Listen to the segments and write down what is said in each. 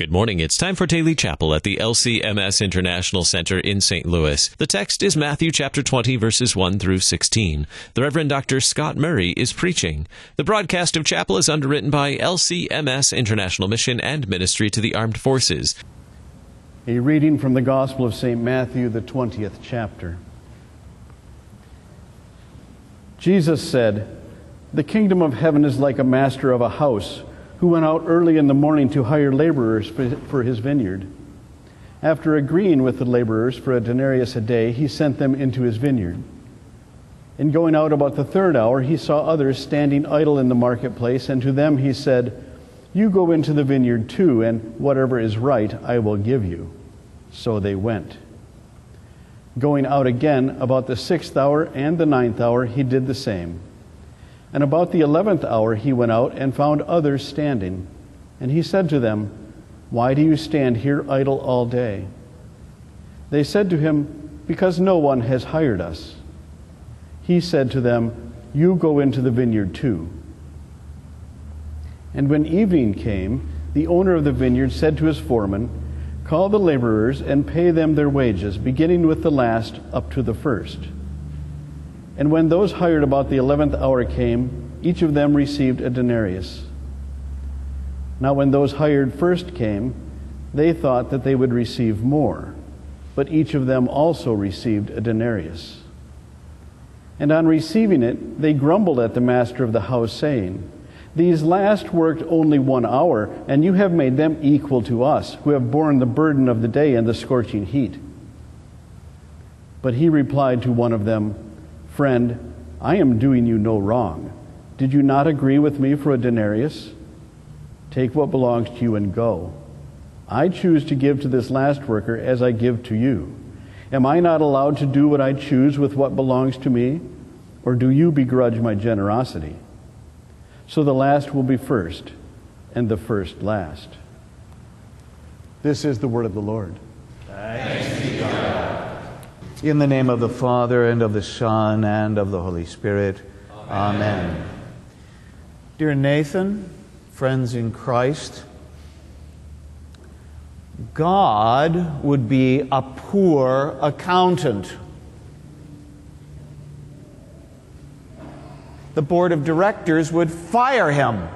Good morning. It's time for Daily Chapel at the LCMS International Center in St. Louis. The text is Matthew chapter 20, verses 1 through 16. The Reverend Dr. Scott Murray is preaching. The broadcast of chapel is underwritten by LCMS International Mission and Ministry to the Armed Forces. A reading from the Gospel of St. Matthew, the 20th chapter. Jesus said, "The kingdom of heaven is like a master of a house who went out early in the morning to hire laborers for his vineyard. After agreeing with the laborers for a denarius a day, he sent them into his vineyard. In going out about the third hour, he saw others standing idle in the marketplace, and to them he said, 'You go into the vineyard too, and whatever is right I will give you.' So they went. Going out again about the 6th hour and the 9th hour, he did the same. And about the 11th hour he went out and found others standing. And he said to them, 'Why do you stand here idle all day?' They said to him, 'Because no one has hired us.' He said to them, 'You go into the vineyard too.' And when evening came, the owner of the vineyard said to his foreman, 'Call the laborers and pay them their wages, beginning with the last up to the first.' And when those hired about the 11th hour came, each of them received a denarius. Now when those hired first came, they thought that they would receive more, but each of them also received a denarius. And on receiving it, they grumbled at the master of the house, saying, 'These last worked only 1 hour, and you have made them equal to us, who have borne the burden of the day and the scorching heat.' But he replied to one of them, 'Friend, I am doing you no wrong. Did you not agree with me for a denarius? Take what belongs to you and go. I choose to give to this last worker as I give to you. Am I not allowed to do what I choose with what belongs to me? Or do you begrudge my generosity? So the last will be first, and the first last.'" This is the word of the Lord. Thanks be to God. In the name of the Father, and of the Son, and of the Holy Spirit. Amen. Dear Nathan, friends in Christ, God would be a poor accountant. The board of directors would fire him.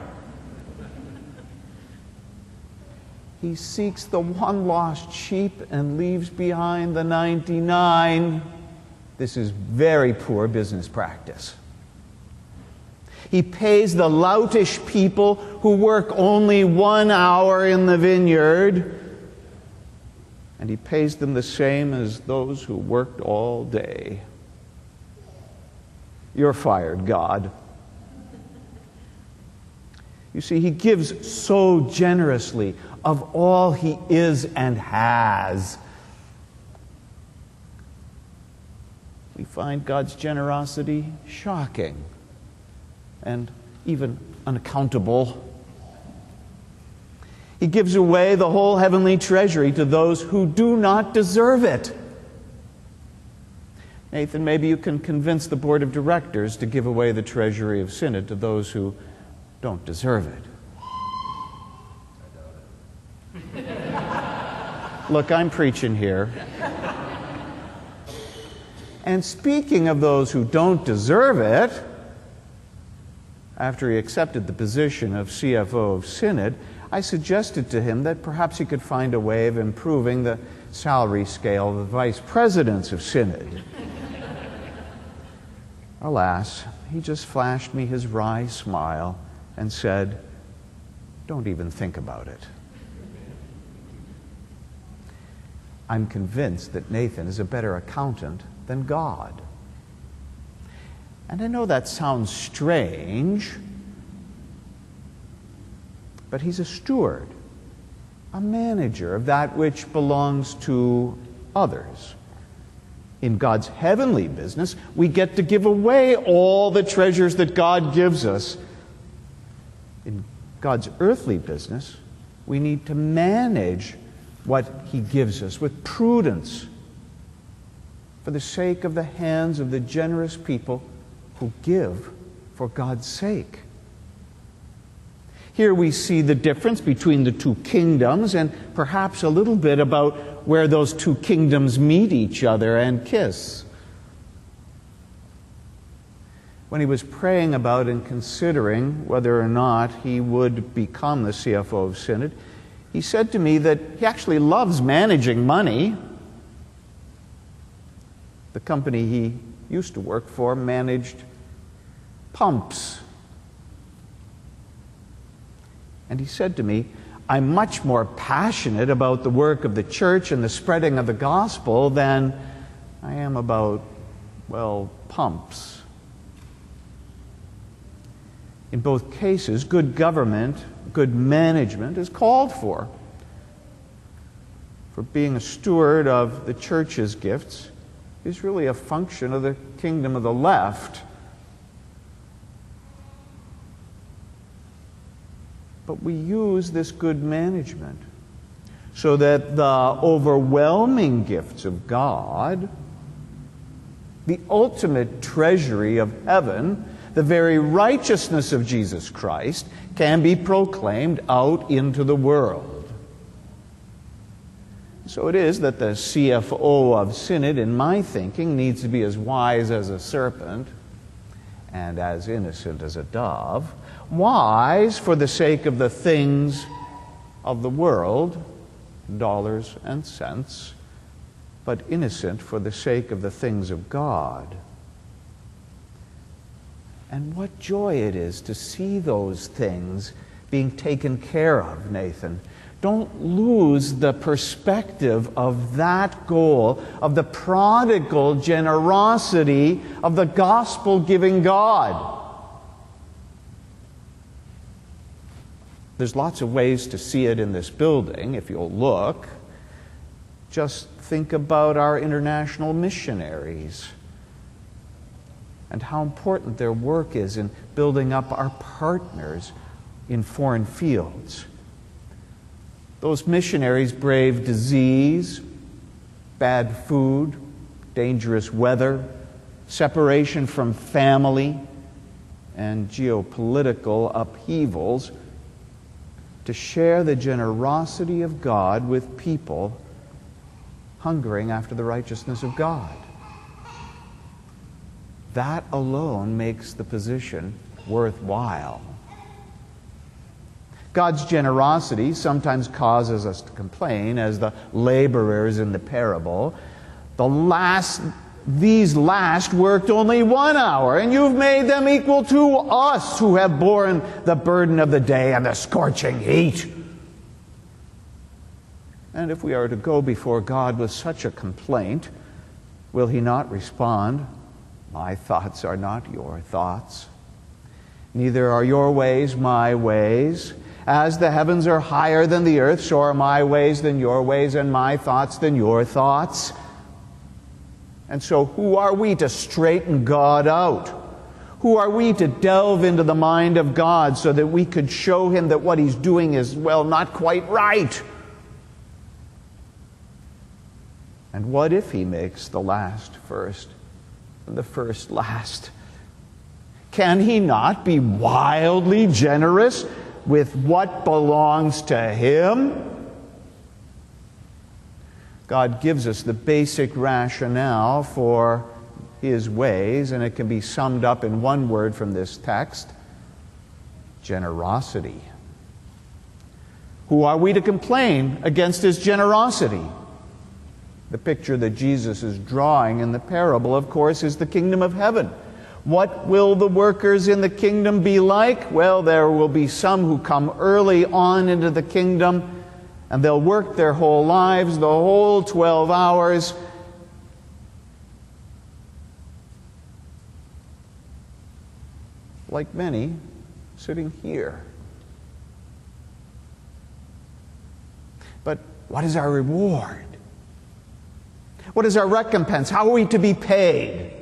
He seeks the one lost sheep and leaves behind the 99. This is very poor business practice. He pays the loutish people who work only 1 hour in the vineyard, and he pays them the same as those who worked all day. You're fired, God. You see, he gives so generously of all he is and has. We find God's generosity shocking and even unaccountable. He gives away the whole heavenly treasury to those who do not deserve it. Nathan, maybe you can convince the board of directors to give away the treasury of Synod to those who don't deserve it. Look, I'm preaching here. And speaking of those who don't deserve it, after he accepted the position of CFO of Synod, I suggested to him that perhaps he could find a way of improving the salary scale of the vice presidents of Synod. Alas, he just flashed me his wry smile and said, "Don't even think about it." I'm convinced that Nathan is a better accountant than God. And I know that sounds strange, but he's a steward, a manager of that which belongs to others. In God's heavenly business, we get to give away all the treasures that God gives us. In God's earthly business, we need to manage what he gives us with prudence for the sake of the hands of the generous people who give for God's sake. Here we see the difference between the two kingdoms and perhaps a little bit about where those two kingdoms meet each other and kiss. When he was praying about and considering whether or not he would become the CFO of Synod, he said to me that he actually loves managing money. The company he used to work for managed pumps. And he said to me, I'm much more passionate about the work of the church and the spreading of the gospel than I am about, well, pumps. In both cases, good government, good management is called for. For being a steward of the church's gifts is really a function of the kingdom of the left. But we use this good management so that the overwhelming gifts of God, the ultimate treasury of heaven, the very righteousness of Jesus Christ, can be proclaimed out into the world. So it is that the CFO of Synod, in my thinking, needs to be as wise as a serpent and as innocent as a dove. Wise for the sake of the things of the world, dollars and cents, but innocent for the sake of the things of God. And what joy it is to see those things being taken care of, Nathan. Don't lose the perspective of that goal, of the prodigal generosity of the gospel-giving God. There's lots of ways to see it in this building, if you'll look. Just think about our international missionaries and how important their work is in building up our partners in foreign fields. Those missionaries brave disease, bad food, dangerous weather, separation from family, and geopolitical upheavals to share the generosity of God with people hungering after the righteousness of God. That alone makes the position worthwhile. God's generosity sometimes causes us to complain, as the laborers in the parable. These last worked only 1 hour, and you've made them equal to us who have borne the burden of the day and the scorching heat. And if we are to go before God with such a complaint, will He not respond, my thoughts are not your thoughts, neither are your ways my ways. As the heavens are higher than the earth, so are my ways than your ways, and my thoughts than your thoughts. And so who are we to straighten God out? Who are we to delve into the mind of God so that we could show Him that what He's doing is, well, not quite right? And what if He makes the last first and the first last? Can He not be wildly generous with what belongs to Him? God gives us the basic rationale for His ways, and it can be summed up in one word from this text: generosity. Who are we to complain against His generosity? The picture that Jesus is drawing in the parable, of course, is the kingdom of heaven. What will the workers in the kingdom be like? Well, there will be some who come early on into the kingdom, and they'll work their whole lives, the whole 12 hours. Like many sitting here. But what is our reward? What is our recompense? How are we to be paid?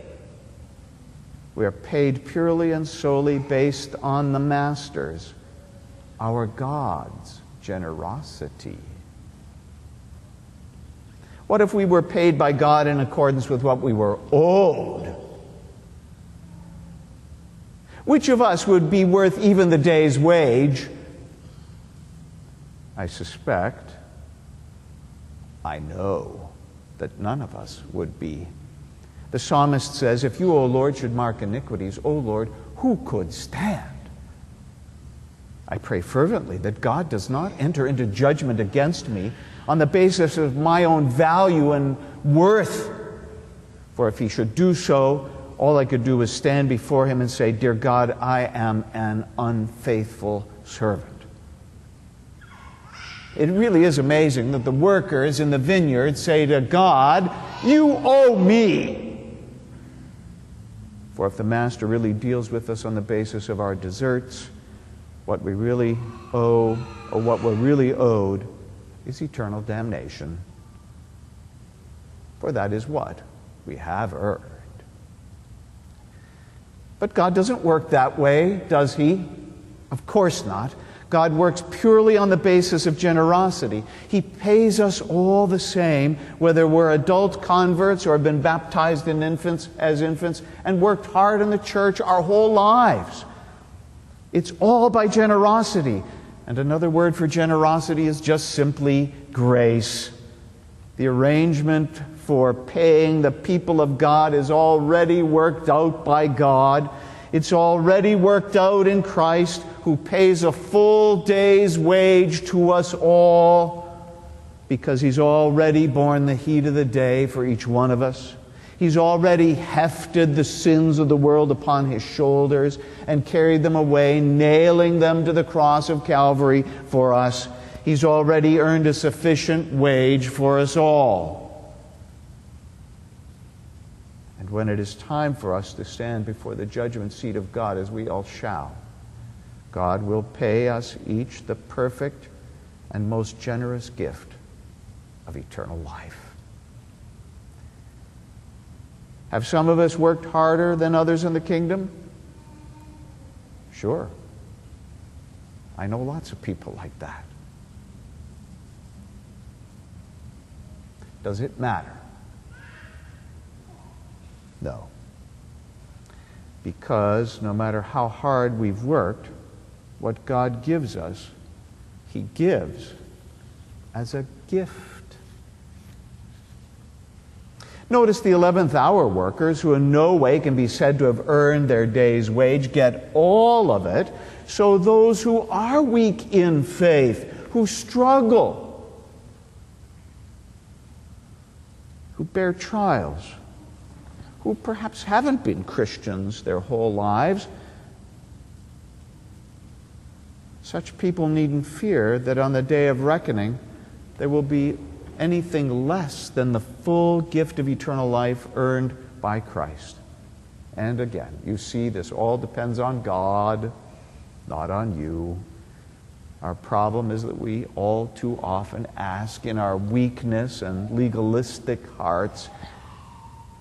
We are paid purely and solely based on the Master's, our God's generosity. What if we were paid by God in accordance with what we were owed? Which of us would be worth even the day's wage I suspect, I know, that none of us would be. The psalmist says, if you, O Lord, should mark iniquities, O Lord, who could stand? I pray fervently that God does not enter into judgment against me on the basis of my own value and worth. For if he should do so, all I could do is stand before him and say, Dear God, I am an unfaithful servant. It really is amazing that the workers in the vineyard say to God, you owe me. For if the master really deals with us on the basis of our deserts, what we really owe, or what we're really owed, is eternal damnation. For that is what we have earned. But God doesn't work that way, does he? Of course not. God works purely on the basis of generosity. He pays us all the same, whether we're adult converts or have been baptized as infants, and worked hard in the church our whole lives. It's all by generosity. And another word for generosity is just simply grace. The arrangement for paying the people of God is already worked out by God. It's already worked out in Christ, who pays a full day's wage to us all, because he's already borne the heat of the day for each one of us. He's already hefted the sins of the world upon his shoulders and carried them away, nailing them to the cross of Calvary for us. He's already earned a sufficient wage for us all. And when it is time for us to stand before the judgment seat of God, as we all shall, God will pay us each the perfect and most generous gift of eternal life. Have some of us worked harder than others in the kingdom? Sure. I know lots of people like that. Does it matter? No. Because no matter how hard we've worked, what God gives us, he gives as a gift. Notice the 11th hour workers, who in no way can be said to have earned their day's wage, get all of it. So those who are weak in faith, who struggle, who bear trials, who perhaps haven't been Christians their whole lives, such people needn't fear that on the day of reckoning there will be anything less than the full gift of eternal life earned by Christ. And again, you see, this all depends on God, not on you. Our problem is that we all too often ask in our weakness and legalistic hearts,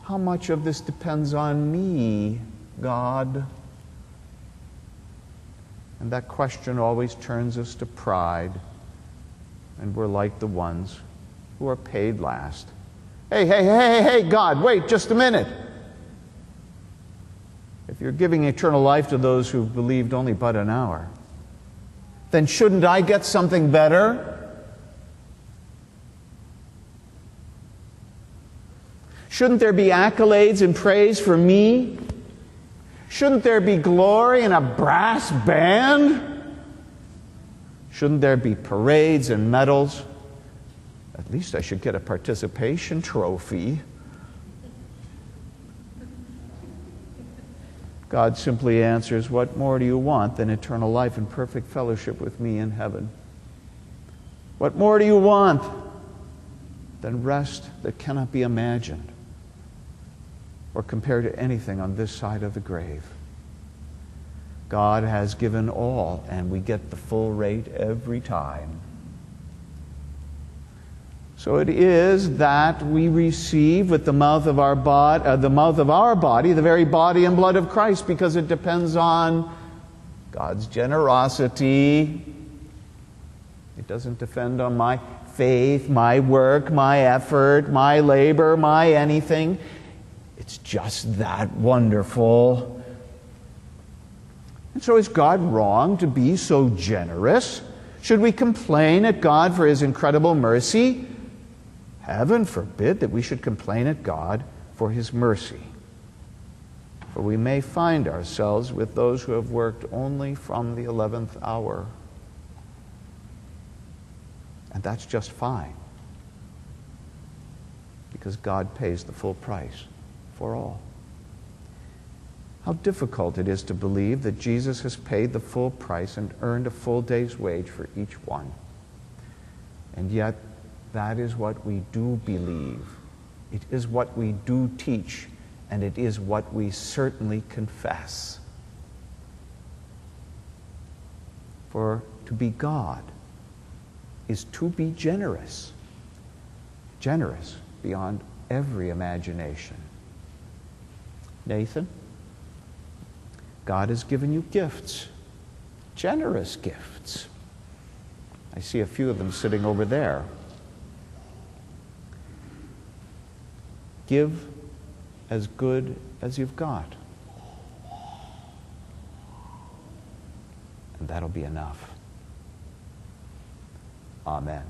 how much of this depends on me, God? And that question always turns us to pride, and we're like the ones who are paid last. Hey, God, wait just a minute. If you're giving eternal life to those who've believed only but an hour, then shouldn't I get something better? Shouldn't there be accolades and praise for me? Shouldn't there be glory in a brass band? Shouldn't there be parades and medals? At least I should get a participation trophy. God simply answers, what more do you want than eternal life and perfect fellowship with me in heaven? What more do you want than rest that cannot be imagined or compared to anything on this side of the grave? God has given all, and we get the full rate every time. So it is that we receive with the mouth of our body, the very body and blood of Christ, because it depends on God's generosity. It doesn't depend on my faith, my work, my effort, my labor, my anything. It's just that wonderful. And so is God wrong to be so generous, Should we complain at God for his incredible mercy? Heaven forbid that we should complain at God for his mercy. For we may find ourselves with those who have worked only from the 11th hour. And that's just fine, because God pays the full price for all. How difficult it is to believe that Jesus has paid the full price and earned a full day's wage for each one. And yet, that is what we do believe. It is what we do teach, and it is what we certainly confess. For to be God is to be generous, generous beyond every imagination. Nathan, God has given you gifts, generous gifts. I see a few of them sitting over there. Give as good as you've got. And that'll be enough. Amen.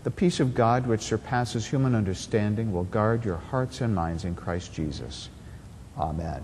The peace of God, which surpasses human understanding, will guard your hearts and minds in Christ Jesus. Amen.